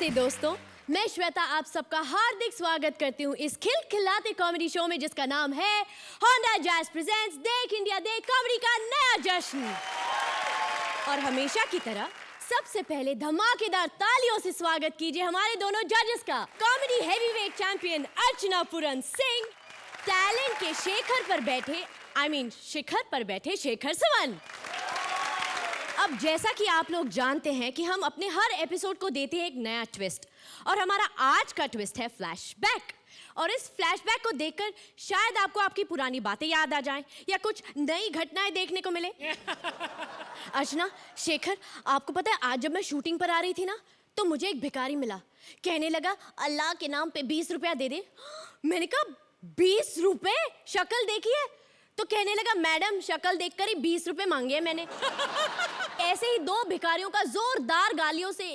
नमस्ते दोस्तों, मैं श्वेता आप सबका हार्दिक स्वागत करती हूँ इस खिलखिलाते कॉमेडी शो में जिसका नाम है होंडा जैज प्रेजेंट्स देख इंडिया देख कॉमेडी का नया जश्न। और हमेशा की तरह सबसे पहले धमाकेदार तालियों से स्वागत कीजिए हमारे दोनों जजेस का। Comedy heavyweight champion Archana Puran Singh, talent के शिखर पर बैठे शेखर सवन। अब जैसा कि आप लोग जानते हैं कि हम अपने हर एपिसोड को देते हैं एक नया ट्विस्ट, और हमारा आज का ट्विस्ट है फ्लैशबैक। और इस फ्लैशबैक को देखकर शायद आपको आपकी पुरानी बातें याद आ जाएं या कुछ नई घटनाएं देखने को मिले। अर्चना, शेखर, आपको पता है आज जब मैं शूटिंग पर आ रही थी ना, तो मुझे एक भिखारी मिला। कहने लगा अल्लाह के नाम पे 20 रुपया दे दे। मैंने कहा 20 रुपए? शक्ल देखी है? तो कहने लगा मैडम शक्ल देखकर ही 20 रुपए मांगे हैं मैंने। ऐसे ही दो भिखारियों का जोरदार गालियों से,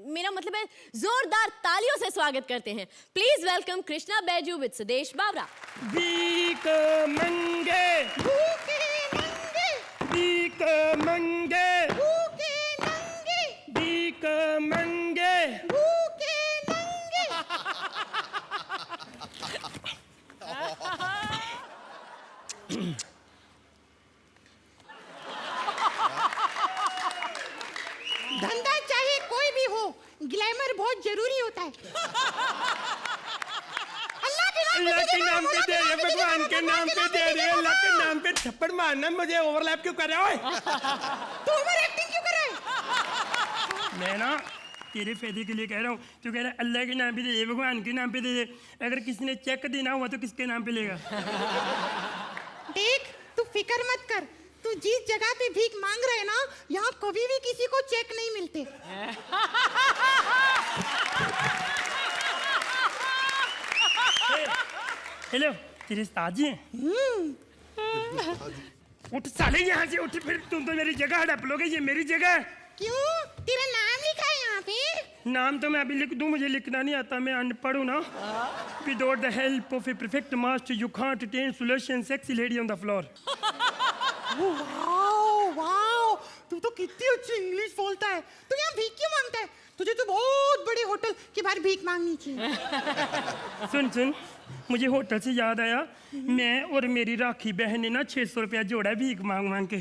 मेरा मतलब है जोरदार तालियों से स्वागत करते हैं। Please welcome Krishna Baiju with Sudesh Bawra. भीख मंगे भूखे नंगे, भीख मंगे भूखे नंगे, भीख मंगे भूखे नंगे। धंधा चाहे कोई भी हो, ग्लैमर बहुत जरूरी होता है। अल्लाह के नाम पे दे रहे, भगवान के नाम पे दे रहे, अल्लाह के नाम पे थप्पड़ मारना। मुझे ओवरलैप क्यों कर रहा है? तू ओवर एक्टिंग क्यों कर रहा है? मैं ना तेरे फायदे के लिए कह रहा हूँ। तू कह रहा है अल्लाह के नाम पे दे, भगवान के नाम पे दे दे। अगर किसी ने चेक देना हुआ तो किसके नाम पे लेगा? देख, तू फिक्र मत कर। तू जिस जगह पे भीख मांग रहे ना, यहाँ कभी भी किसी को चेक नहीं मिलते। हेलो, तेरे उस्ताद जी हैं? उठ साले यहाँ से उठ, फिर तुम तो मेरी जगह हड़प लोगे। ये मेरी जगह है। क्यों? तेरा नाम लिखा है यहाँ पे? नाम तो मैं अभी लिख दूं, मुझे लिखना नहीं आता, मैं अनपढ़ हूं ना। Without the help of a perfect master, you can't attain solution. Sexy lady on the floor. Wow wow, तू तो कितनी अच्छी इंग्लिश बोलता है। तू यहाँ भीख क्यों मांगता है? तुझे तो बहुत बड़े होटल के बाहर भीख मांगनी चाहिए। सुन, मुझे होटल से याद आया, मैं और मेरी राखी बहन ने ना 600 रुपया जोड़ा है भीख मांग के।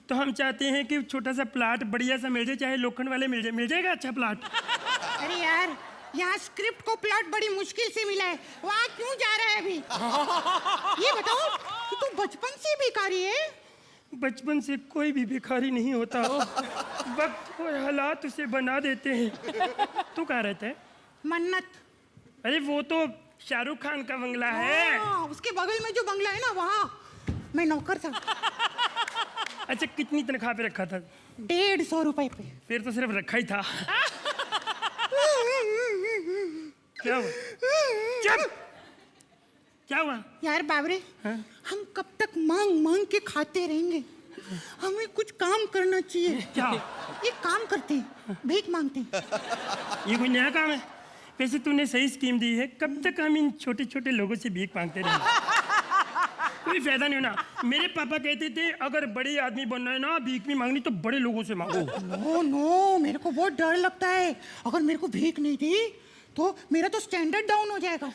तो हम चाहते हैं कि छोटा सा प्लाट बढ़िया सा मिल जाए, चाहे लोखंड वाले मिल जाएगा अच्छा प्लाट। अरे यार, यहाँ स्क्रिप्ट को प्लॉट बड़ी मुश्किल से मिला है, वहाँ क्यों जा रहा है अभी? ये बताओ कि तू बचपन से भिखारी है? बचपन से कोई भी भिखारी नहीं होता, वक्त और हालात उसे बना देते हैं। तू कहाँ रहता है? मन्नत। अरे वो तो शाहरुख खान का बंगला है। उसके बगल में जो बंगला है ना, वहाँ मैं नौकर था। अच्छा, कितनी तनख्वाह पे रखा था? 150 रुपए पे। फिर तो सिर्फ रखा ही था। क्या हुआ? चुप! क्या हुआ? यार बाबरे, हम कब तक मांग मांग के खाते रहेंगे? हमें कुछ काम करना चाहिए। क्या? एक काम करते हैं, भीख मांगते हैं। ये कोई नया काम है? वैसे तूने सही स्कीम दी है। कब तक हम इन छोटे छोटे लोगों से भीख मांगते रहेंगे? कोई फायदा नहीं होना। मेरे पापा कहते थे अगर बड़े आदमी बनना है ना, भीख नहीं मांगनी तो बड़े लोगों से मांगो। नो, मेरे को बहुत डर लगता है। अगर मेरे को भीख नहीं दी तो मेरा तो स्टैंडर्ड डाउन हो जाएगा।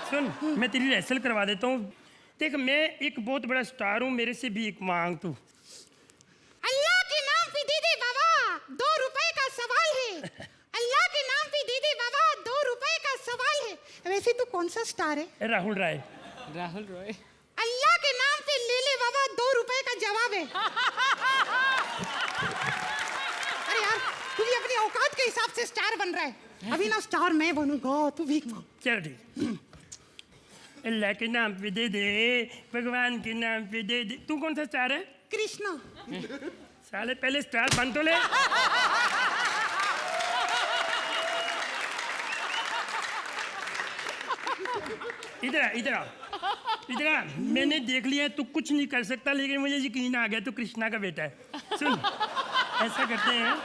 सुन, मैं तेरी रेसल करवा देता हूँ। देख, मैं एक बहुत बड़ा स्टार हूँ, मेरे से भीख मांग तू। अल्लाह के नाम पे दे दे बाबा, 2 रुपए का सवाल है। अल्लाह के नाम पे दे दे बाबा, 2 रुपए का सवाल है। वैसे तू कौन सा स्टार है? राहुल रॉय। अल्लाह के नाम पे ले ले बाबा, 2 रुपए का जवाब है। अरे यार, तू भी अपनी औकात के हिसाब से स्टार बन रहा है। अभी ना स्टार मैं बनूंगा, तू भीख मांग। चलो ठीक। अल्लाह के नाम पे दे दे, भगवान के नाम पे दे दे। तू कौन सा स्टार है? कृष्णा। साले पहले स्टार बन तो ले। इधर आ। मैंने देख लिया तू कुछ नहीं कर सकता, लेकिन मुझे यकीन आ गया तू कृष्णा का बेटा है। सुन, ऐसा करते हैं,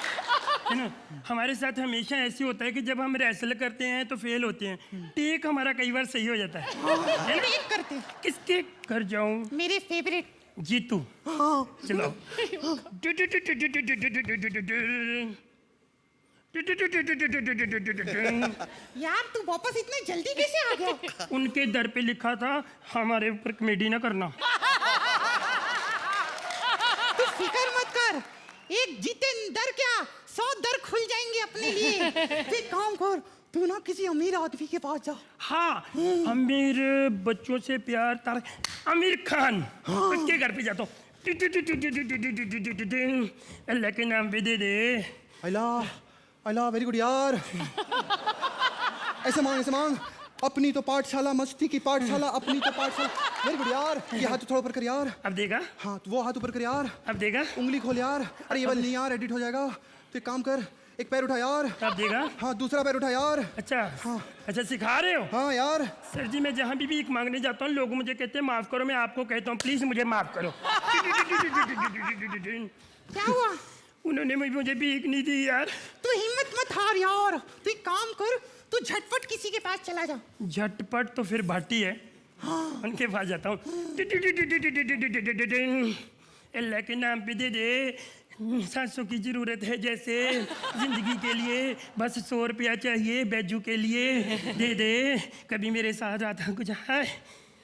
है ना, हमारे साथ हमेशा ऐसे होता है कि जब हम रेसल करते हैं तो फेल होते हैं। टेक हमारा कई बार सही हो जाता है। टेक करते। किसके घर जाऊं? मेरे फेवरेट जीतू। चलो। यार तू वापस इतने जल्दी कैसे आ गया? उनके दर पे लिखा था हमारे ऊपर कॉमेडी ना करना। तू फिक्र मत कर, एक जीते दर क्या 100 दर खुल जाएंगे अपने लिए। तू एक काम कर, तू ना किसी अमीर आदमी के पास जा। हाँ, अमीर बच्चों से प्यार तार आमिर खान, उसके घर पे जाता हूँ। अल्लाह के नाम पे दे दे। अल्लाह वेरी गुड यार। ऐसे मांग अपनी तो पाठशाला, मस्ती की पाठशाला, अपनी तो पाठशाला। वेरी गुड यार। ये हाथ थोड़ा ऊपर कर यार। अब देगा? हाँ तो वो हाथ ऊपर कर यार। अब देगा? उंगली खोल यार। अरे ये वाला नहीं यार, एडिट हो जाएगा। तो एक काम कर, एक पैर उठा यार। अब देगा? हाँ दूसरा पैर उठा यार। अच्छा हाँ। अच्छा सिखा रहे हो? हाँ यार। सर जी मैं जहाँ भी भीख मांगने जाता हूँ लोग मुझे कहते हैं माफ करो, मैं आपको कहता हूँ प्लीज मुझे माफ करो। क्या हुआ? उन्होंने मुझे भीख नहीं दी यार। तू हिम्मत मत हार यार, तू एक काम कर, तू झटपट किसी के पास चला जा। झटपट तो फिर भाटी है। हाँ। उनके पास जाता हूँ। अल्लाह के नाम पे दे दे, सांसों की जरूरत है जैसे जिंदगी के लिए, बस 100 रुपया चाहिए बैजू के लिए, दे दे। कभी मेरे साथ आता कुछ है?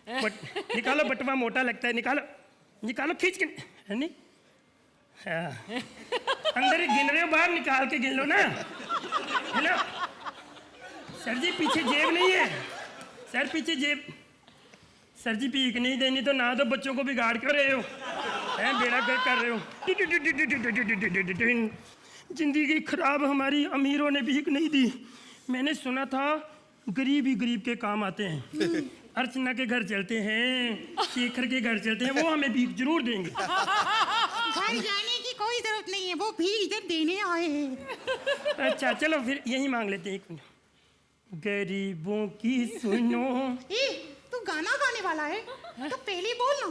निकालो, बटवा मोटा लगता है, निकालो निकालो खींच के। नहीं हाँ। अंदर ही गिन रहे हो, बाहर निकाल के गिन लो ना। हेलो सर जी पीछे जेब नहीं है सर, पीछे जेब। सर जी भीख नहीं देनी तो ना, तो बच्चों को बिगाड़ क्यों रहे हो? हैं बेड़ा गर्क कर रहे हो। जिंदगी खराब हमारी, अमीरों ने भीख नहीं दी। मैंने सुना था गरीब ही गरीब के काम आते हैं। अर्चना के घर चलते हैं, शेखर के घर चलते हैं, वो हमें भीख जरूर देंगे। घर जाने की कोई जरूरत नहीं है, वो भी इधर देने आए हैं। अच्छा चलो फिर यही मांग लेते हैं। एक मिनट। गरीबों की सुनो। तू गाना गाने वाला है तो पहले बोल ना।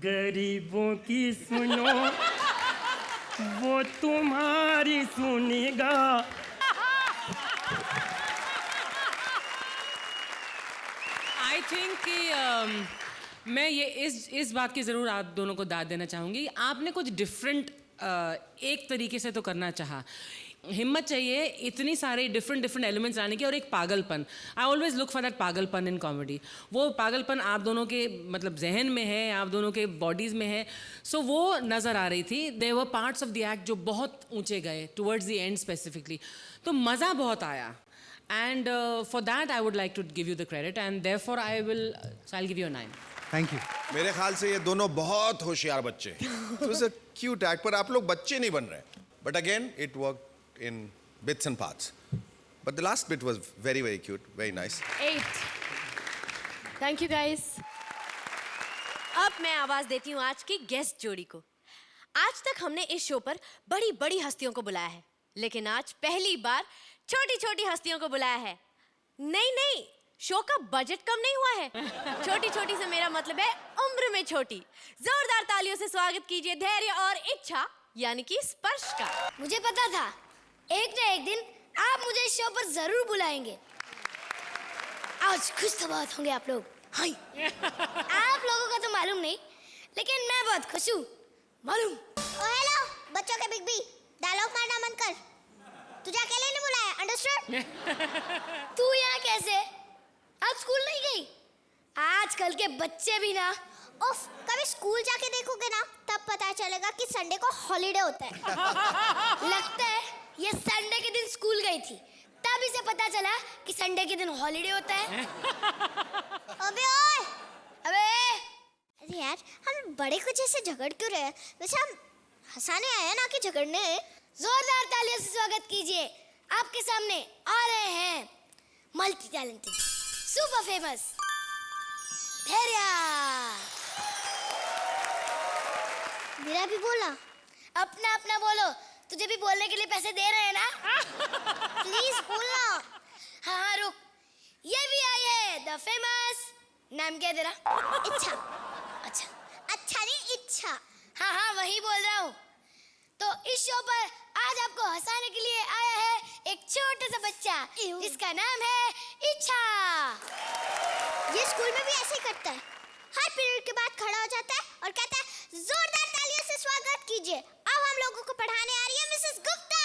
गरीबों की सुनो वो तुम्हारी सुनेगा। आई थिंक कि मैं ये इस बात की ज़रूर आप दोनों को दाद देना चाहूँगी। आपने कुछ डिफरेंट एक तरीके से तो करना चाहा। हिम्मत चाहिए इतनी सारे डिफरेंट एलिमेंट्स लाने की, और एक पागलपन। I always look for that पागलपन इन कॉमेडी। वो पागलपन आप दोनों के मतलब जहन में है, आप दोनों के बॉडीज़ में है, सो वो नज़र आ रही थी। There were parts of the act जो बहुत ऊंचे गए टुवर्ड्स द एंड स्पेसिफिकली, तो मज़ा बहुत आया। And for that, I would like to give you the credit, and therefore I'll give you a 9. Thank you. मेरे ख्याल से ये दोनों बहुत होशियार बच्चे हैं। तो इट्स अ क्यूट एक्ट, पर आप लोग बच्चे नहीं बन रहे। But again it worked in bits and parts, but the last bit was very very cute, very nice. 8। Thank you guys. अब मैं आवाज देती हूँ आज की गेस्ट जोड़ी को। आज तक हमने इस शो पर बड़ी बड़ी हस्तियों को बुलाया है, लेकिन आज पहली बार छोटी छोटी हस्तियों को बुलाया है। नहीं, शो का बजट कम नहीं हुआ है। छोटी छोटी से मेरा मतलब है उम्र में छोटी। जोरदार तालियों से स्वागत कीजिए धैर्य और इच्छा यानी कि स्पर्श का। मुझे पता था एक न एक दिन आप मुझे इस शो पर जरूर बुलाएंगे। आज खुश तो बहुत होंगे आप लोग। हाय। आप लोगों का तो मालूम नहीं, लेकिन मैं बहुत खुश हूँ मालूम। ओ हेलो बच्चों के बिग बी, डायलॉग मारना मन कर। तुझे अकेले नहीं बुलाया, अंडरस्टूड? तू यहाँ कैसे? आज स्कूल नहीं गई? आजकल के बच्चे भी ना। उफ, कभी स्कूल जाके देखोगे ना तब पता चलेगा कि संडे को हॉलीडे होता है। लगता है ये संडे के दिन स्कूल गई थी, तब इसे पता चला कि संडे के दिन हॉलीडे होता है। अबे ओए, अबे अरे यार हम बड़े कुछ ऐसे झगड़ क्यों रहे हैं? वैसे हम हंसाने आए हैं ना कि झगड़ने। जोरदार तालियों से स्वागत कीजिए। आपके सामने आ रहे हैं मल्टी टैलेंटेड, सुपर फेमस धैर्य। मेरा भी बोला। अपना अपना बोलो, तुझे भी बोलने के लिए पैसे दे रहे हैं ना? प्लीज बोलना। हाँ रुक, ये भी आई है द फेमस। नाम क्या है तेरा? इच्छा। अच्छा अच्छा नहीं इच्छा। हाँ वही बोल रहा हूँ। तो इस शो पर आज आपको हंसाने के लिए आया है एक छोटा सा बच्चा जिसका नाम है इच्छा। ये स्कूल में भी ऐसे ही करता है। हर पीरियड के बाद खड़ा हो जाता है और कहता है जोरदार तालियों से स्वागत कीजिए। अब हम लोगों को पढ़ाने आ रही है मिसेस गुप्ता।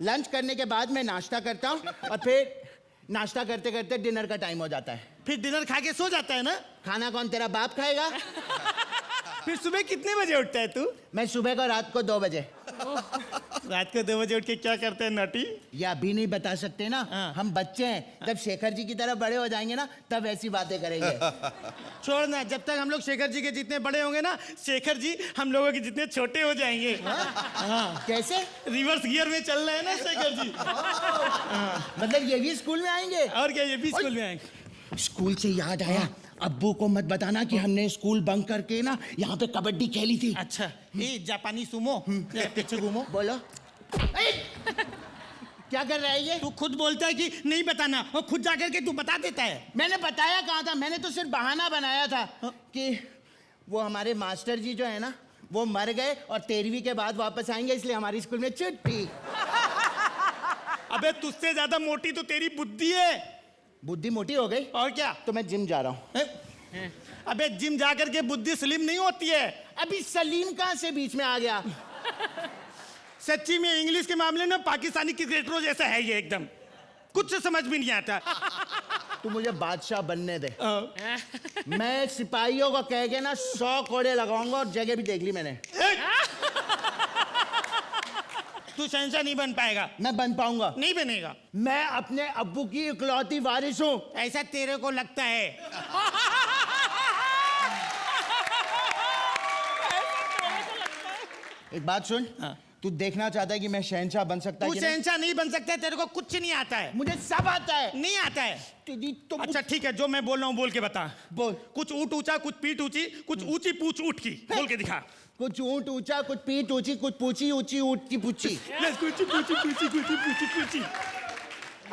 लंच करने के बाद मैं नाश्ता करता हूँ और फिर नाश्ता करते करते डिनर का टाइम हो जाता है। फिर डिनर खा के सो जाता है ना? खाना कौन तेरा बाप खाएगा? फिर सुबह कितने बजे उठता है तू? मैं सुबह को रात को 2 बजे। रात को 2 बजे उठ के क्या करते हैं नटी? ये अभी नहीं बता सकते ना। हम बच्चे हैं, जब शेखर जी की तरह बड़े हो जाएंगे ना तब ऐसी बातें करेंगे। छोड़ ना, जब तक हम लोग शेखर जी के जितने बड़े होंगे ना, शेखर जी हम लोगों के जितने छोटे हो जाएंगे। हाँ। कैसे? रिवर्स गियर में चल रहे हैं ना शेखर जी। मतलब ये भी स्कूल में आएंगे? और क्या, ये भी स्कूल में आएंगे। स्कूल से याद आया, अब्बू को मत बताना कि हमने स्कूल बंक करके ना यहाँ पे कबड्डी खेली थी। अच्छा, ये जापानी सुमो, पीछे घूमो। बोलो। क्या कर रहा है ये? तू खुद बोलता है कि नहीं बताना और खुद जाकर के तू बता देता है। मैंने बताया कहाँ था? मैंने तो सिर्फ बहाना बनाया था कि वो हमारे मास्टर जी जो है ना वो मर गए और 13वीं के बाद वापस आएंगे, इसलिए हमारी स्कूल में छुट्टी। अबे तुझसे ज्यादा मोटी तो तेरी बुद्धि है। बुद्धि मोटी हो गई? और क्या? तो मैं जिम जा रहा हूँ। अबे जिम जाकर के बुद्धि स्लिम नहीं होती है। अभी सलीम कहाँ से बीच में आ गया? सच्ची में इंग्लिश के मामले में पाकिस्तानी क्रिकेटरों जैसा है ये एकदम, कुछ समझ भी नहीं आता। तू मुझे बादशाह बनने दे। मैं सिपाहियों को कह के ना 100 कोड़े लगाऊंगा और जगह भी देख ली मैंने। तू शहंशाह नहीं बन पाएगा। मैं बन पाऊंगा। नहीं बनेगा। मैं अपने अब्बू की इकलौती वारिस हूँ। ऐसा तेरे को लगता है। एक बात सुन। तू देखना चाहता है कि मैं शहंशाह बन सकता है? तू शहंशाह नहीं बन सकता, तेरे को कुछ नहीं आता है। मुझे सब आता है। नहीं आता है तो अच्छा ठीक है, जो मैं बोल रहा हूँ बोल के बता। बोल। कुछ ऊंट ऊंचा, कुछ पीठ ऊंची, कुछ ऊंची पूछ ऊंट की, बोल के दिखा। कुछ ऊंट ऊंचा, कुछ पीठ ऊंची, कुछ पूछी ऊंची ऊंट की पूछी।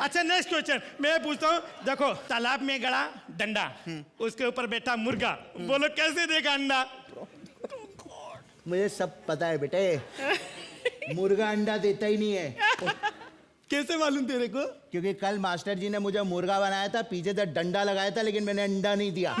अच्छा नेक्स्ट क्वेश्चन मैं पूछता हूँ। देखो तालाब में गड़ा डंडा, उसके ऊपर बैठा मुर्गा, बोलो कैसे देगा अंडा? मुझे सब पता है बेटे, मुर्गा अंडा देता ही नहीं है। कैसे मालूम तेरे को? क्योंकि कल मास्टर जी ने मुझे मुर्गा बनाया था, पीछे से डंडा लगाया था, लेकिन मैंने अंडा नहीं दिया।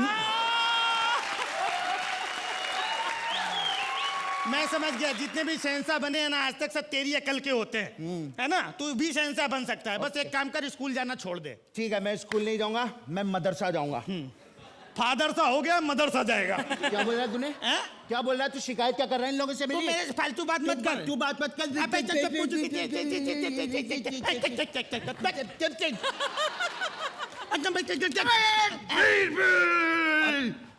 मैं समझ गया, जितने भी शहंशाह बने हैं ना आज तक सब तेरी अकल के होते हैं, है ना? तू भी शहंशाह बन सकता है, बस एक काम कर, स्कूल जाना छोड़ दे। ठीक है, मैं स्कूल नहीं जाऊंगा, मैं मदरसा जाऊंगा। फादर सा हो गया, मदर सा जाएगा। क्या बोल रहा है तूने? क्या बोल रहा है तू? शिकायत क्या कर रहा है इन लोगों से मेरी? तू मेरे फालतू बात मत कर। तू बात मत कर।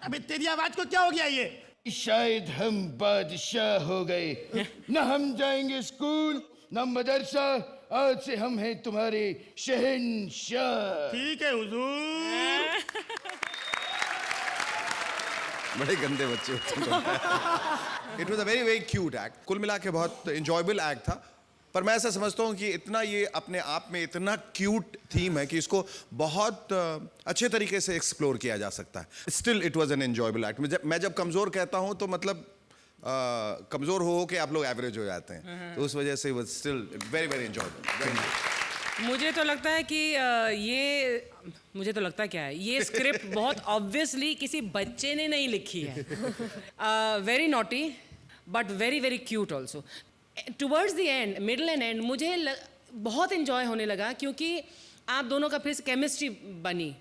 अबे तेरी आवाज को क्या हो गया? ये शायद हम बादशाह हो गए। न हम जाएंगे स्कूल न मदरसा, आज से हम हैं तुम्हारे शहंशाह। ठीक है हुजूर। बड़े गंदे बच्चे होते हैं। It was a very very cute act. कुल मिला के बहुत इंजॉयबल एक्ट था। पर मैं ऐसा समझता हूँ कि इतना ये अपने आप में इतना क्यूट थीम है कि इसको बहुत अच्छे तरीके से एक्सप्लोर किया जा सकता है। Still it was an enjoyable act. मैं जब कमज़ोर कहता हूँ तो मतलब कमज़ोर हो के आप लोग एवरेज हो जाते हैं, तो उस वजह से was still very very enjoyable. मुझे तो लगता है कि मुझे तो लगता है क्या है, ये स्क्रिप्ट बहुत ऑब्वियसली किसी बच्चे ने नहीं लिखी है। Very naughty but very very cute also. Towards the end, middle and and मुझे बहुत इंजॉय होने लगा, क्योंकि आप दोनों का फिर से केमिस्ट्री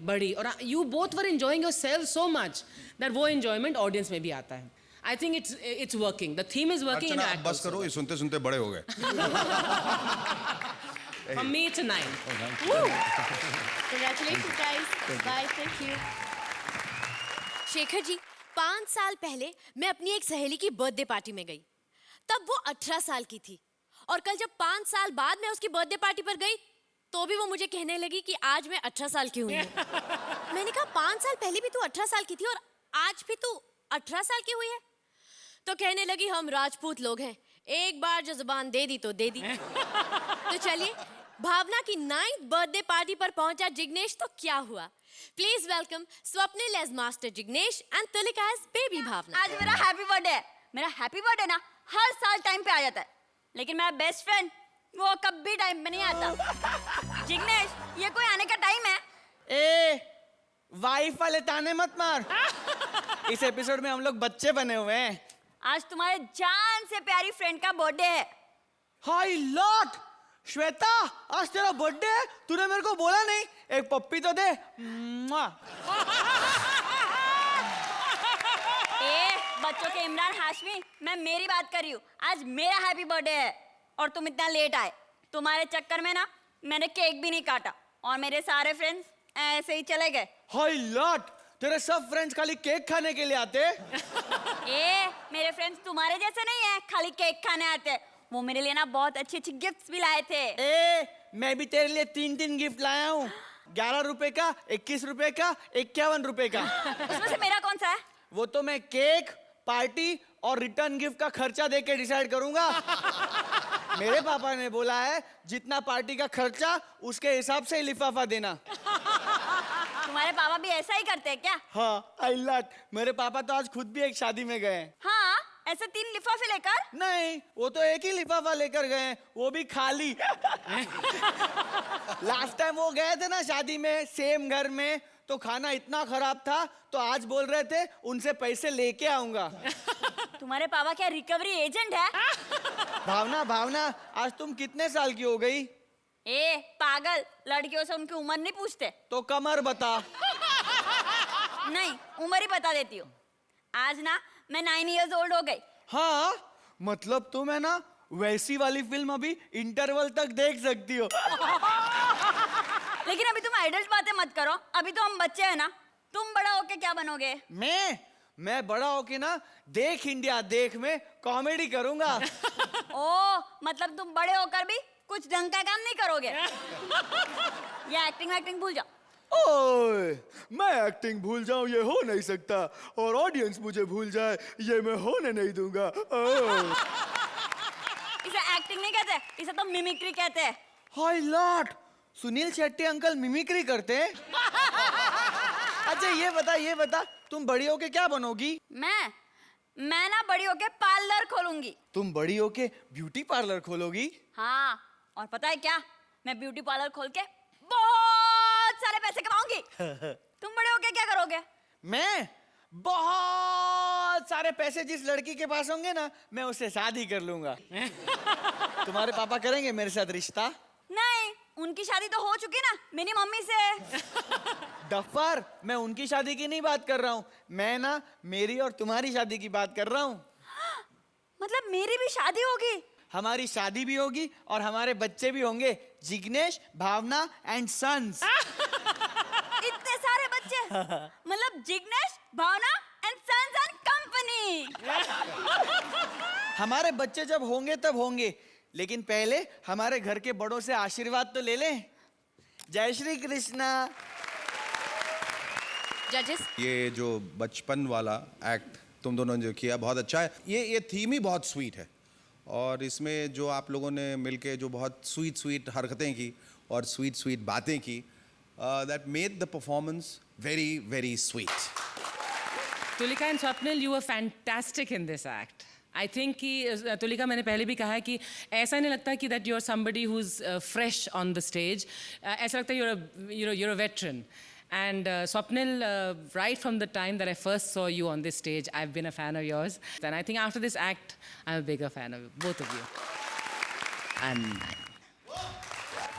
बढ़ी और you both were enjoying your self so much that वो एंजॉयमेंट ऑडियंस में भी आता है। I think it's working, the theme is working. बस करो, ये सुनते सुनते बड़े हो गए। For me, it's a 9. Congratulations, guys. Bye. Thank you. Shekhar ji, 5 साल पहले मैं अपनी एक सहेली की बर्थडे पार्टी में गई। तब वो 18 साल की थी, और कल जब 5 साल बाद मैं उसकी बर्थडे पार्टी पर गई तो भी वो मुझे कहने लगी कि आज मैं 18 साल की हुई हूँ। मैंने कहा 5 साल पहले भी तू 18 साल की थी और आज भी तू 18 साल की हुई है? तो कहने लगी हम राजपूत लोग हैं, एक बार जो जुबान दे दी तो दे दी। तो चलिए, भावना की 9th बर्थडे पार्टी पर पहुंचा जिग्नेश तो क्या हुआ। Please welcome Swapnil as master Jignesh and Tulika as baby Bhavna. आज मेरा हैप्पी बर्थडे है। मेरा हैप्पी बर्थडे ना हर साल टाइम पे आ जाता है, लेकिन मेरा बेस्ट फ्रेंड वो कभी टाइम पे नहीं आता। जिग्नेश, ये कोई आने का टाइम है? ए, वाइफ वाले ताने मत मार। इस एपिसोड में हम लोग बच्चे बने हुए हैं। आज तुम्हारे जान से प्यारी फ्रेंड का बर्थडे है। हाय लॉट, श्वेता, आज तेरा बर्थडे है, तूने मेरे को बोला नहीं, एक पप्पी तो दे। मुआ। बच्चों के इमरान हाशमी, मैं मेरी बात कर रही हूँ। आज मेरा हैप्पी बर्थडे है और तुम इतना लेट आए। तुम्हारे चक्कर में ना मैंने केक भी नहीं काटा और मेरे सारे फ्रेंड्स ऐसे ही चले गए। हाय लॉट, तेरे सब फ्रेंड्स खाली केक खाने के लिए आते? मेरे फ्रेंड्स तुम्हारे जैसे नहीं है खाली केक खाने आते। वो मेरे लिए ना बहुत अच्छी अच्छी गिफ्ट्स भी लाए थे। मैं भी तेरे लिए 3 गिफ्ट लाया हूँ। 11 रुपए का, 21 रुपए का, 51 रुपए का। उसमें से मेरा कौन सा है? वो तो मैं केक, पार्टी और रिटर्न गिफ्ट का खर्चा देके डिसाइड करूंगा। मेरे पापा ने बोला है जितना पार्टी का खर्चा उसके हिसाब से ही लिफाफा देना। तुम्हारे पापा भी ऐसा ही करते हैं क्या? हाँ, आई लॉट, मेरे पापा तो आज खुद भी एक शादी में गए। हाँ, ऐसे 3 लिफाफे लेकर? नहीं, वो तो एक ही लिफाफा लेकर गए, वो भी खाली। लास्ट टाइम वो गए थे ना शादी में, सेम घर में, तो खाना इतना खराब था तो आज बोल रहे थे उनसे पैसे लेके आऊंगा। तुम्हारे पापा क्या रिकवरी एजेंट है? भावना, आज तुम कितने साल की हो गई? पागल, लड़कियों से उनकी उम्र नहीं पूछते। तो कमर बता। नहीं, उम्र ही बता देती हूँ। आज ना मैं 9 years old हो गई। हाँ, मतलब तुम है ना वैसी वाली फिल्म अभी इंटरवल तक देख सकती हो। लेकिन अभी तुम एडल्ट बातें मत करो, अभी तो हम बच्चे हैं ना। तुम बड़ा होके क्या बनोगे? मैं बड़ा होके ना देख इंडिया देख में कॉमेडी करूंगा। मतलब तुम बड़े होकर भी कुछ ढंग का काम नहीं करोगे। या एक्टिंग भूल जाओ। ओए, मैं एक्टिंग भूल जाऊं ये हो नहीं सकता, और ऑडियंस मुझे भूल जाए ये मैं होने नहीं दूंगा। इसे एक्टिंग नहीं कहते, इसे तो मिमिक्री कहते हैं। हाय लॉट, सुनील शेट्टी अंकल मिमिक्री करते हैं? अच्छा ये बता तुम बड़ी होके क्या बनोगी? मैं ना बड़ी होके पार्लर खोलूंगी। तुम बड़ी होके ब्यूटी पार्लर खोलोगी? हाँ, और पता है क्या, मैं ब्यूटी पार्लर खोल के बहुत सारे पैसे कमाऊंगी। तुम बड़े होके क्या करोगे? मैं बहुत सारे पैसे जिस लड़की के पास होंगे ना, मैं उससे शादी कर लूंगा। तुम्हारे पापा करेंगे मेरे साथ रिश्ता? नहीं, उनकी शादी तो हो चुकी ना मेरी मम्मी से। डफर, मैं उनकी शादी की नहीं बात कर रहा हूँ, मैं ना मेरी और तुम्हारी शादी की बात कर रहा हूँ। मतलब मेरी भी शादी होगी? हमारी शादी भी होगी और हमारे बच्चे भी होंगे, जिग्नेश, भावना एंड सन्स। इतने सारे बच्चे? मतलब जिग्नेश, भावना एंड सन्स एंड कंपनी। हमारे बच्चे जब होंगे तब होंगे, लेकिन पहले हमारे घर के बड़ों से आशीर्वाद तो ले लें। जय श्री कृष्णा। जजेस, ये जो बचपन वाला एक्ट तुम दोनों ने जो किया बहुत अच्छा है। ये थीम ही बहुत स्वीट है, और इसमें जो आप लोगों ने मिलके जो बहुत स्वीट हरकतें की और स्वीट बातें की, that made the performance very sweet. Tulika and Swapnil, you were fantastic in this act. I think कि तुलिका, मैंने पहले भी कहा है कि ऐसा नहीं लगता कि that you are somebody who is fresh on the stage. ऐसा लगता है you're a veteran. And Swapnil, right from the time that I first saw you on this stage, I've been a fan of yours. And I think after this act, I'm a bigger fan of both of you. And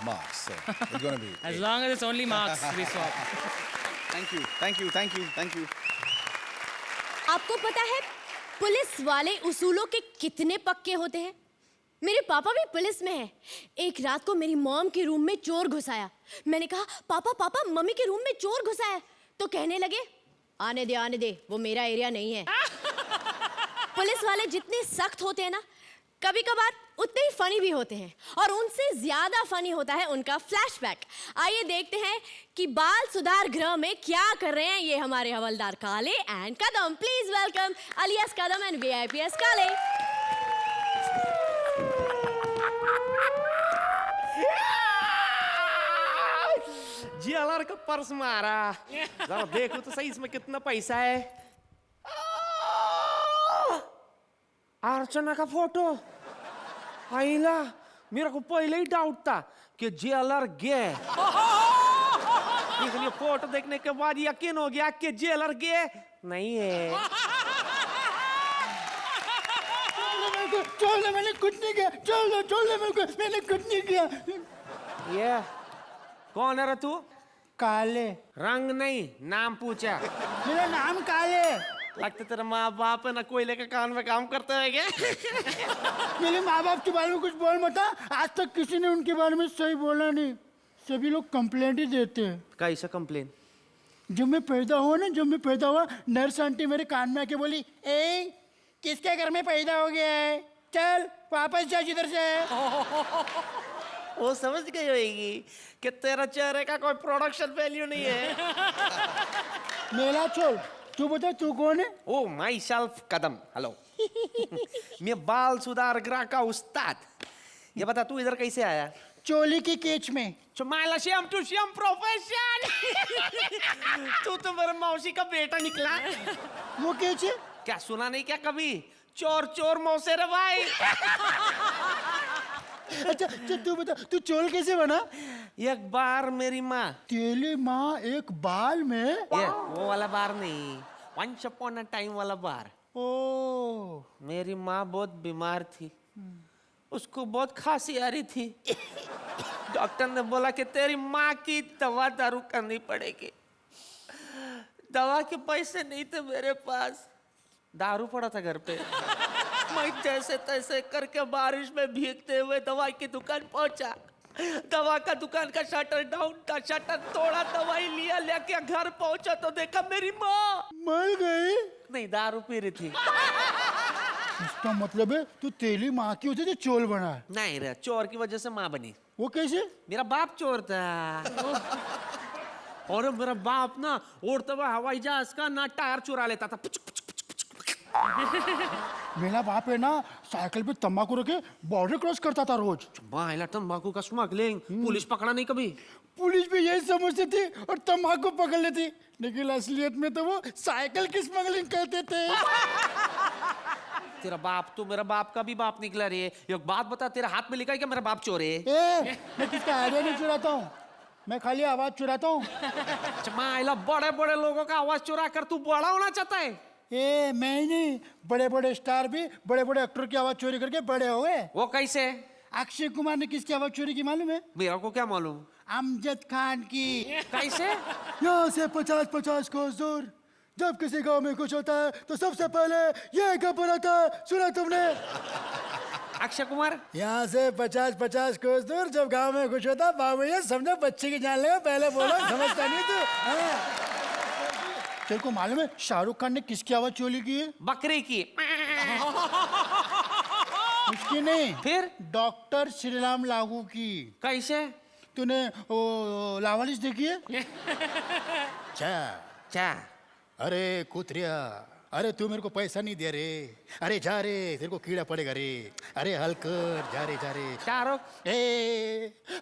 marks, so it's gonna be as long as it's only marks, we swap. Thank you. आपको पता है police वाले उसूलों के कितने पक्के होते हैं? मेरे पापा भी पुलिस में हैं। एक रात को मेरी मॉम के रूम में चोर घुस आया। मैंने कहा पापा मम्मी के रूम में चोर घुसा है, तो कहने लगे आने दे, वो मेरा एरिया नहीं है। पुलिस वाले जितने सख्त होते हैं ना, कभी कभार उतने ही फनी भी होते हैं, और उनसे ज्यादा फनी होता है उनका फ्लैशबैक। आइए देखते हैं कि बाल सुधार गृह में क्या कर रहे हैं ये हमारे हवलदार काले and Kadam. Please welcome alias Kadam and VIPS काले। GLR का पर्स मारा, जरा देखो तो सही इसमें कितना पैसा है। अर्चना का फोटो, आइला, मेरे को पहले ही डाउट था कि JLR गे। इसलिए फोटो देखने के बाद यकीन हो गया कि JLR गे नहीं है। मेरे को, छोड़ दे, मैंने कुछ नहीं किया, छोड़ दे मेरे को, मैंने कुछ नहीं किया। ये कौन है रे तू? काले। रंग नहीं, नाम पूछा। मेरा नाम काले। लगता तेरा माँ बाप है ना कोयले के कान में काम करते हैं क्या? मेरे माँ बाप के बारे में कुछ बोल मत। आज तक किसी ने उनके बारे में सही बोला नहीं, सभी लोग कंप्लेंट ही देते हैं। कैसा कंप्लेन? जब मैं पैदा हुआ नर्स आंटी मेरे कान में आके बोली, ए किसके घर में पैदा हो गया है, चल वापस जा जिधर से। वो समझ गई होगी कि तेरा चेहरे का कोई प्रोडक्शन वैल्यू नहीं है। मेला छोड़, तू बता तू कौन है? ओ माई सेल्फ कदम। हेलो। मैं बाल सुधार गृह का उस्ताद। ये बता तू इधर कैसे आया? चोली की केच में। चुमाइला श्याम टू श्याम प्रोफेशन। तू तो मेरे मौसी का बेटा निकला। वो केच है? क्या सुना नहीं क्या कभी? चोर चोर मौसे रे भाई। अच्छा तू बता, तू चोल कैसे बना? एक बार मेरी माँ। तेरी माँ एक बाल में? ये वो वाला बार नहीं, वंस अपॉन अ टाइम वाला बार। ओ मेरी माँ बहुत बीमार थी, उसको बहुत खांसी आ रही थी। डॉक्टर ने बोला कि तेरी माँ की दवा दारू करनी पड़ेगी। दवा के पैसे नहीं थे मेरे पास, दारू पड़ा था घर पे। मैं जैसे तैसे करके बारिश में भीगते हुए दवाई की दुकान पहुंचा। दवा का दुकान का शटर डाउन था, शटर तोड़ा, दवाई लिया, लेके घर पहुंचा तो देखा मेरी माँ मर गई। नहीं, दारू पी रही थी। इसका मतलब है तू तेली माँ की वजह से चोर बना है? नहीं रे, चोर की वजह से माँ बनी। वो कैसे? मेरा बाप चोर था। और मेरा बाप ना उड़ते हुए हवाई जहाज का ना टायर चुरा लेता था। मेरा बाप है ना साइकिल पे तंबाकू रखे बॉर्डर क्रॉस करता था रोज। माइला तंबाकू का स्मगलिंग पुलिस पकड़ा नहीं कभी। पुलिस भी यही समझती थी और तंबाकू पकड़ लेती, लेकिन असलियत में तो वो साइकिल की स्मगलिंग करते थे। तेरा बाप तो मेरा बाप का भी बाप निकला रे। एक बात बता, तेरे हाथ में लिखा है कि मेरा बाप चोर है? मैं किसका आइडिया नहीं चुराता हूँ, मैं खाली आवाज चुराता हूँ। माइला बड़े बड़े लोगों का आवाज चुरा कर तू बड़ा होना चाहता है? मैं नहीं, बड़े बड़े स्टार भी बड़े बड़े एक्टर की आवाज चोरी करके बड़े हो गए। वो कैसे? अक्षय कुमार ने किसकी आवाज चोरी की मालूम है? मेरा को क्या मालूम? अमजद खान की। कैसे? यहाँ से 50-50 कोस दूर जब किसी गांव में कुछ होता है तो सबसे पहले ये घबराता है, सुना तुमने? अक्षय कुमार। यहाँ से 50-50 कोस दूर जब गांव में कुछ होता बाबू ये समझो बच्चे की जान लेगा, पहले बोलो, समझता नहीं तू? तेरे को मालूम है शाहरुख खान ने किसकी आवाज चोरी की है? बकरी की। उसकी नहीं, फिर डॉक्टर श्रीराम लागू की। कैसे? तूने वो लावारिस देखी है? क्या? अरे कुतरिया, अरे तू मेरे को पैसा नहीं दे रे, अरे जा रे, तेरे को कीड़ा पड़ेगा रे, अरे हलकर जा रे जा रे। शाहरुख।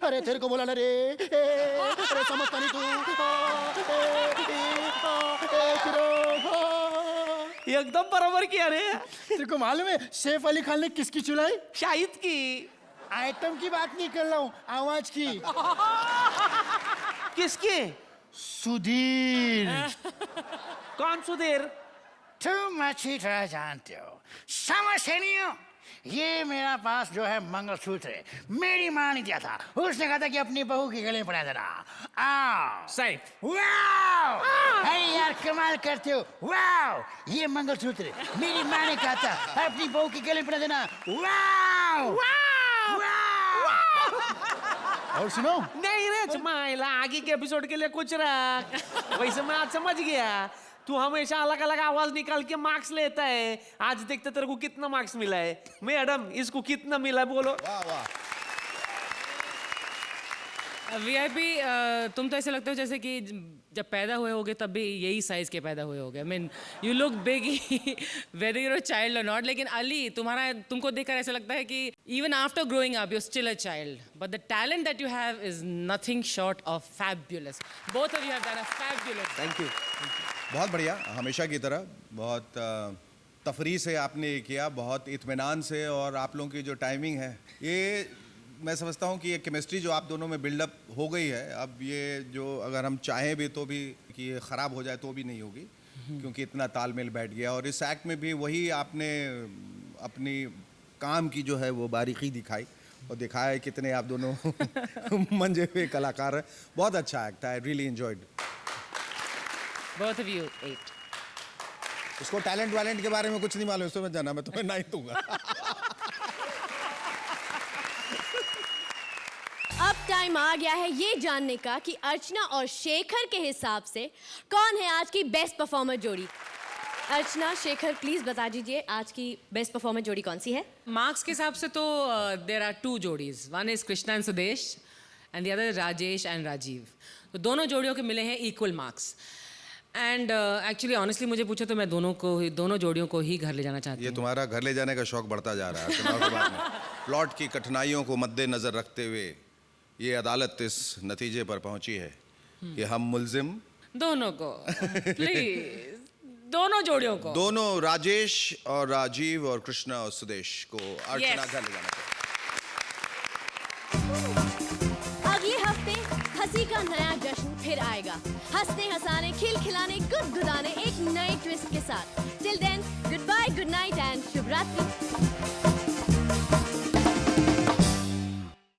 अरे तेरे को बोला ना रे, अरे समझता नहीं तू। एकदम बराबर किया रे। तेरे को मालूम है सैफ अली खान ने किसकी चुराई? शाहिद की। आइटम की बात नहीं कर रहा हूँ, आवाज की। किसकी? सुधीर। कौन सुधीर? तुम अच्छी तरह जानते हो, समझ नहीं हो। ये मेरा पास जो है मंगलसूत्र है, मेरी माँ ने दिया था, उसने कहा था कि अपनी बहू के गले में पड़ा देना। आओ सही। वाओ, अरे यार कमाल करते हो। वाओ, ये मंगलसूत्र है, मेरी माँ ने कहा था अपनी बहू के गले में पड़ा देना। वाओ और सुनो। नहीं रे माइला, आगे के एपिसोड के लिए कुछ रख। वैसे मैं आज समझ गया, तू हमेशा अलग अलग आवाज निकाल के मार्क्स लेता है। आज देखते तेरे को कितना मार्क्स मिला है। मैडम इसको कितना मिला बोलो? वाह वाह। वीआईपी, तुम तो ऐसे लगते हो जैसे कि जब पैदा हुए होगे तब भी यही साइज के पैदा हुए होगे। I mean you look big whether you're a child और नॉट। लेकिन अली, तुमको देखकर ऐसा लगता है कि even after growing up you still a child, but the talent that you have is nothing short of fabulous. Both of you have done a fabulous. Thank you. बहुत बढ़िया, हमेशा की तरह बहुत तफरी से आपने किया, बहुत इत्मीनान से। और आप लोगों की जो टाइमिंग है, ये मैं समझता हूँ कि ये केमिस्ट्री जो आप दोनों में बिल्डअप हो गई है, अब ये जो अगर हम चाहें भी तो भी कि ये ख़राब हो जाए तो भी नहीं होगी, क्योंकि इतना तालमेल बैठ गया। और इस एक्ट में भी वही आपने अपनी काम की जो है वो बारीकी दिखाई और दिखाया है कितने आप दोनों मंजे हुए कलाकार हैं। बहुत अच्छा एक्ट है, I really enjoyed. Both of you 8. उसको टैलेंट वैलेंट के बारे में कुछ नहीं मालूम, समझ जाना, मैं तुम्हें 9 दूंगा। अब टाइम आ गया है ये जानने का कि अर्चना और शेखर के हिसाब से कौन है आज की बेस्ट परफॉर्मर जोड़ी। अर्चना, शेखर, प्लीज बता दीजिए आज की बेस्ट परफॉर्मर जोड़ी कौन सी है। मार्क्स के हिसाब से तो देर आर 2 जोड़ीज, one is Krishna and Sudesh and the other Rajesh and Rajeev. तो दोनों जोड़ियों के मिले हैं equal marks. And actually honestly मुझे पूछो तो मैं दोनों जोड़ियों को ही घर ले जाना चाहती हूँ। ये तुम्हारा घर ले जाने का शौक बढ़ता जा रहा है चुनाव के बाद में। प्लॉट की कठिनाइयों को मद्देनजर रखते हुए ये अदालत इस नतीजे पर पहुंची है कि हम मुल्जिम दोनों को प्लीज, दोनों जोड़ियों को, दोनों राजेश और राजीव और कृष्णा और सुदेश को अर्चना घर ले जाना चाहिए। अगले हफ्ते हंसी का नया जश्न फिर आएगा, हंसने हंसाने खिलखिलाने गुदगुदाने एक नए ट्विस्ट के साथ। Till then, good bye, good night and शुभ रात्रि।